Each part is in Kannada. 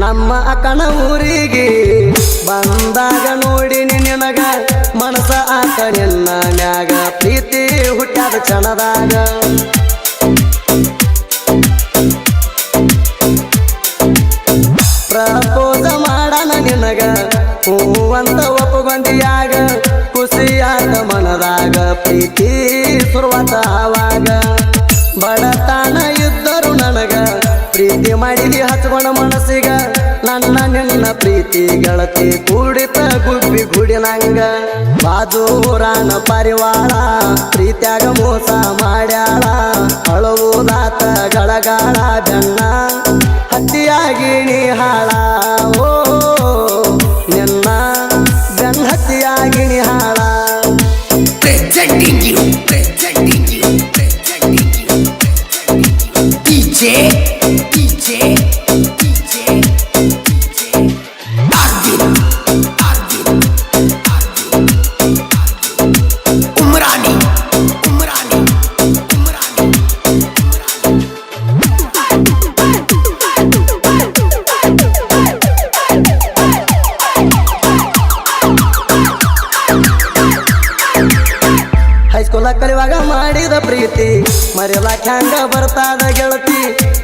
ನಮ್ಮ ಅಕ್ಕನ ಊರಿಗೆ ಬಂದಾಗ ನೋಡಿ ನಿನಗ ಮನಸ ಆತ ನಿನ್ನ ಮ್ಯಾಗ ಪ್ರೀತಿ ಹುಟ್ಟಾದ ಕ್ಷಣದಾಗ ಪ್ರಪೋಸ ಮಾಡಣ ನಿನಗ ಹೂವಂತ ಒಪ್ಪಗೊಂಡಿಯಾಗ ಖುಷಿಯಾದ ಮನದಾಗ ಪ್ರೀತಿ ಶುರುವಾತ ಆವಾಗ ಬಡತನ ಇದ್ದರು ನನಗ ಪ್ರೀತಿ ಮಾಡಿದಿ ಹಚ್ಕೊಂಡ ಮನಸ್ಸಿಗ ನನ್ನ ನಿನ್ನ ಪ್ರೀತಿ ಗೆಳತಿ ಕೂಡಿತ ಗುಬ್ಬಿ ಗುಡಿನಂಗ ಬಾಜೂರಾನ ಪರಿವಾರ ಪ್ರೀತ್ಯಾಗ ಮೋಸ ಮಾಡ್ಯಾಳ ಅಳುವುದಾತ ಗಳಗಾಳ ಬೆನ್ನ ಹತ್ತಿಯಾಗಿ ನೀ ಹಾಳ ಓ ನಿನ್ನ ಬೆನ್ನ ಹತ್ತಿಯಾಗಿ ನೀ ಹಾಳ presenting you DJ Arvin Umrani ಹೈಸ್ಕೂಲ ಕಲಿವಾಗ ಮಾಡಿದ ಪ್ರೀತಿ ಮರೆಯಲಾಕ ಹ್ಯಾಂಗ ಬರ್ತಾದ ಗೆಳತಿ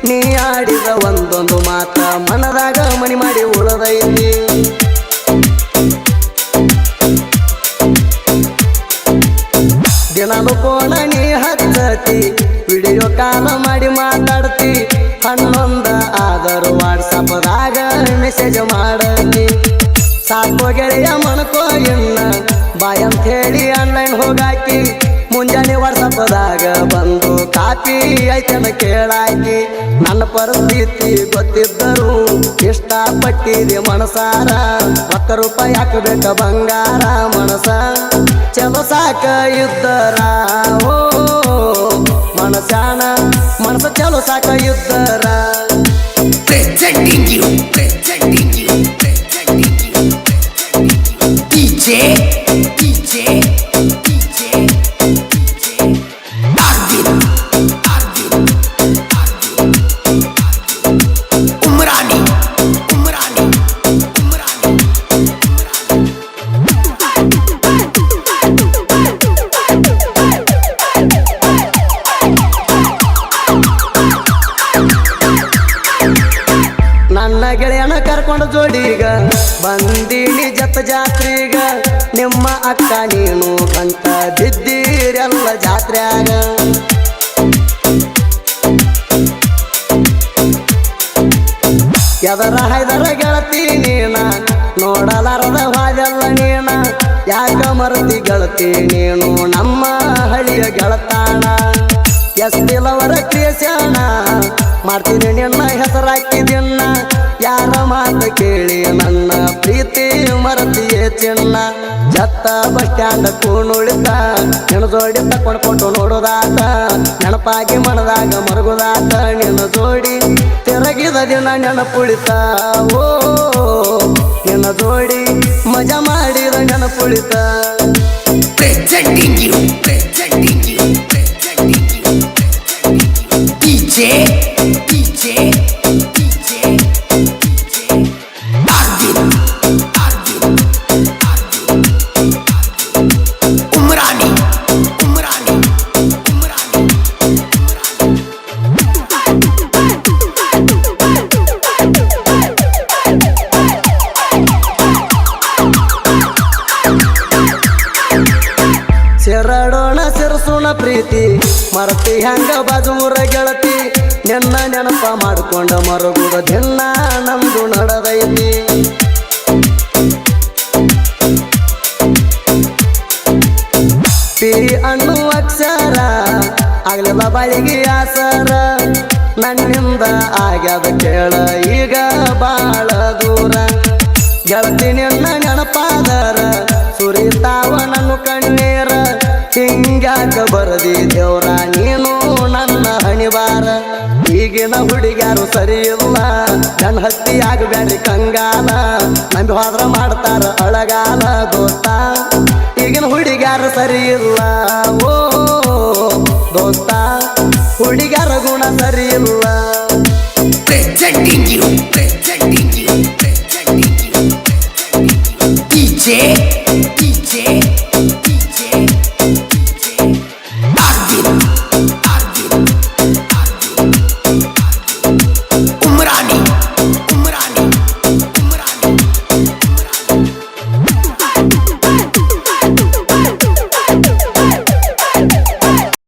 ನೀ ಆಡಿದ ಒಂದೊಂದು ಮಾತ ಮನದಾಗ ಮನಿ ಮಾಡಿ ಉಳದೈತಿ ದಿನಾಲು ಕೋಣ ನೀ ಹಚ್ಚತಿ ವಿಡಿಯೋ ಕಾಲ ಮಾಡಿ ಮಾತಾಡ್ತಿ 11 ಆದರೂ ವಾಟ್ಸಪ್ದಾಗ ಮೆಸೇಜ್ ಮಾಡತಿ ಸಾಕೋ ಗೆಳೆಯ ಮನಕೋ ಇನ್ನ ಬಾಯಂತ ಹೇಳಿ ಆನ್ಲೈನ್ ಹೋಗಾಕಿ ಮುಂಜಾನೆ ವಾಟ್ಸಪ್ದಾಗ ಬಂದು ಕಾಪಿ ಐತನ ಕೇಳಾಕಿ ನನ್ನ ಪರಿಸ್ಥಿತಿ ಗೊತ್ತಿದ್ದರು ಇಷ್ಟಪಟ್ಟಿದೆ ಮನಸಾರ ₹1 ಹಾಕಬೇಕ ಬಂಗಾರ ಮನಸ ಚಲೋ ಸಾಕ ಇದ್ದರ ಓ ಮನಸ್ಯಾನ ಮನಸ ಚಲೋ ಸಾಕ ಇದ್ದರ presenting you DJ Arvin Umrani ನನ್ನ ಗೆಳೆಯನ ಕರ್ಕೊಂಡು ಜೋಡಿಗ ಬಂದೀನಿ ಜತ್ತ ಜಾತ್ರೆಗ ನಿಮ್ಮ ಅಕ್ಕ ನೀನು ಕಂತ ಬಿದ್ದೀರೆಲ್ಲ ಜಾತ್ರ್ಯಾಗ ಎದರ ಹೈದರ ಗೆಳತಿ ನೀನ ನೋಡಲಾರದ ಹಾದೆಲ್ಲ ನೀನ ಯಾಕ ಮರತಿ ಗೆಳತಿ ನೀನು ನಮ್ಮ ಹಳಿಯ ಗೆಳತಾಣ ಎಸ್ತಿಲವರ ಕೇಸಣ ಮಾಡ್ತೀನಿ ನಿನ್ನ ಹೆಸರಾಕಿದಿನ್ನ ಯಾರ ಮಾತು ಕೇಳಿ ನನ್ನ ಪ್ರೀತಿ ಮರತಿಯೇ ಚಿನ್ನ ಜತ್ತ ಬಸ್ ಸ್ಟ್ಯಾಂಡ್ ಕೂನುಳಿತ ನಿನ್ನ ಜೋಡಿ ತಕೊಂಡ್ಕೊಟ್ಟು ನೋಡೋದಾತ ನೆನಪಾಗಿ ಮನದಾಗ ಮರುಗುದಾತ ನಿನ್ನ ಜೋಡಿ ತಿರುಗಿದ ದಿನ ನೆನಪುಳಿತ ಓ ನಿನ್ನ ಜೋಡಿ ಮಜಾ ಮಾಡಿದ ನೆನಪುಳಿತ presenting you DJ Arvin Umrani ಸೆರಡೋಣ ಸಿರಸೋಣ ಪ್ರೀತಿ ಮರತಿ ಹೆಂಗ ಬಾಜೂರ ಗೆಳತಿ ನಿನ್ನ ನೆನಪ ಮಾಡ್ಕೊಂಡ ಮರಗುದ ದಿನ ನಮ್ದು ನಡೆದೈತಿ ಪಿ ಅನ್ನುವ ಅಕ್ಷರ ಆಗ್ಲಿಲ್ಲ ಬಾಳಿಗೆ ಆಸರ ನನ್ನಿಂದ ಆಗ್ಯದ ಕೇಳ ಈಗ ಬಾಳ ದೂರ ಗೆಳತಿ ನಿನ್ನ ನೆನಪಾದರ ಸುರಿತಾವ ನನ್ನ ಕಣ್ಣೀರ ಹಿಂಗ್ಯಾಕ ಬರದಿ ದೇವ್ರ ನೀನು ನನ್ನ ಹಣಿವಾರ ಈಗಿನ ಹುಡುಗ್ಯಾರು ಸರಿ ಇಲ್ಲ ನನ್ನ ಹತ್ತಿ ಆಗಬೇಡಿ ಕಂಗಾಲ ನಂಬಿ ಹೋದ್ರ ಮಾಡ್ತಾರ ಅಳಗಾಲ ದೋಸ್ತ ಈಗಿನ ಹುಡುಗ್ಯಾರು ಸರಿ ಇಲ್ಲ ಓ ದೋಸ್ತ ಹುಡುಗ್ಯಾರ ಗುಣ ಸರಿ ಇಲ್ಲ presenting you